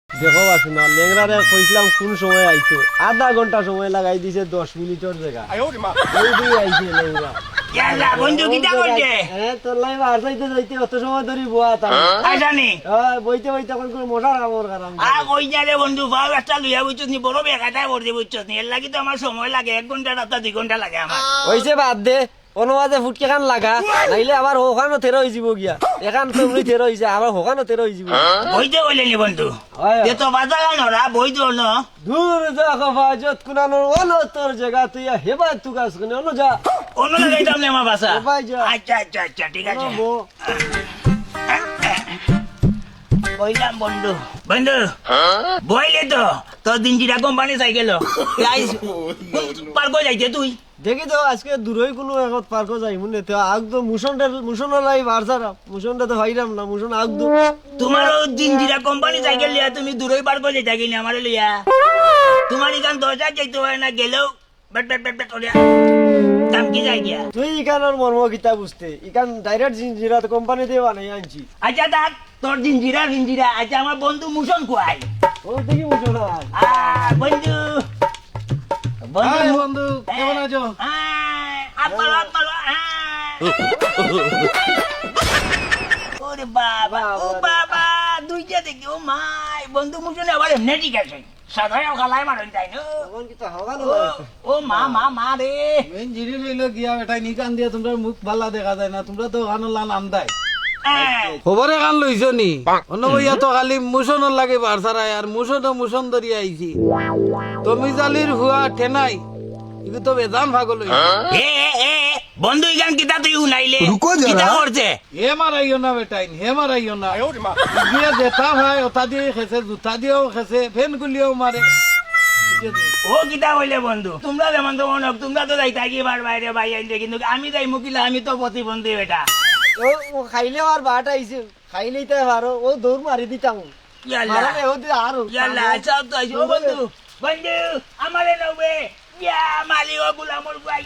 দেখো বাসু না লেংরারে কইছিলাম কোন সময় আইতো আধা ঘন্টা সময় লাগাই দিছে 10 মিনিটের জায়গা ওই দিয়ে আইছে লেংরা ইয়াল্লা বন্ধু কিটা করছে হ্যাঁ তোর লাই মার যাইতে যাইতে অত সময় ধরে বোয়া তা আইসানি বইতে বইতে কোন কোন মশার কামড় কারাম কই যারে বন্ধু ভাব একটা লইয়া বুঝছস নি বড় বেগাটাই পড়ছে বুঝছস নি এর লাগি তো আমার সময় লাগে 1 ঘন্টা রাত 2 ঘন্টা লাগে আমার হইছে বাদ দে অনুবাদে ফুটকে খান লাগা নাইলে আবার হোখানো তেরো হয়ে যাব গিয়া এখান তো উনি তেরো হয়েছে আবার হোখানো তেরো হয়ে যাব বইতে কইলে নি বন্ধু যে তো বাজা গানোরা বই তো ন দূর দেখো ফাজত কুনানো ওলো তোর জায়গা তুই হেবা তু কাজ কোনে ওলো যা অন্য লাগাইতাম না আমার বাসা ভাই যা আচ্ছা আচ্ছা আচ্ছা ঠিক আছে বো কইলাম বন্ধু বন্ধু বইলে তো তোর দিনজিরা কোম্পানি সাইকেল পার কই যাইতে তুই দেখি তো আজকে দূরই কোনো এখন পার্ক যাই মনে তো একদম মুসন লাই বারসারা মুসনটা তো হইরাম না মুসন একদম তোমার দিনজিরা কোম্পানি সাইকেল লিয়া তুমি দূরই পার কই যাইতা কিনা আমারে লিয়া তোমার ইকান দরজা যাইতে হয় না গেলেও বেট বেট বেট বেট ওরিয়া দাম কি যাই গিয়া তুই ইকানোর মর্ম কিতা বুঝতে ইকান ডাইরেক্ট জিরা কোম্পানি দিয়ে বানাই আনছি আচ্ছা দেখ তোর জিনজিরা আচ্ছা আমার বন্ধু মুসন কুয়াই ও দেখি মুসন বন্ধু হাই বন্ধু কেমন আছো হাত মারো ওরে বাবা ও বাবা দুইটা দেখি ও মাই বন্ধু মুসনে আবার এমনি ঠিক আছে সাধারণ খালাই মারন তাই না তখন কিতা হগানো ও মা রে মেন জিনিস হইলো গিয়া বেটাই নিকান দিয়ে তোমরা মুখ ভালা দেখা যায় না তোমরা তো ওখানে লান আন্দাই খবরে কান লইছো নি অন্য বইয়া তো খালি মুসনের লাগে বারসারায় আর মুসন ধরিয়া আইছি তুমি জালির হুয়া ঠেনাই কিন্তু তো বেজান ভাগল এ বন্ধু ইগান কিতা তুই উনাইলে কিতা করছে হে মারাইও না বেটাই হে মারাইও না গিয়ে যেতা ভাই ওটা দিয়ে খেছে জুতা দিয়েও খেছে ফেন গুলিও মারে ও কিতা হইলে বন্ধু তোমরা যেমন তো মনে তোমরা তো যাইতা কি বার বাইরে বাই আইলে কিন্তু আমি যাই মুকিলা আমি তো প্রতিবন্ধী বেটা ও খাইলে আর বাট আইছে খাইলেই তাই পারো ও দৌড় মারি দিতাম ইয়াল্লা মারলে ও দি আর ইয়াল্লা সব তো আইছে ও বন্ধু আমারে নবে ইয়া মালিক ও গুলামর ভাই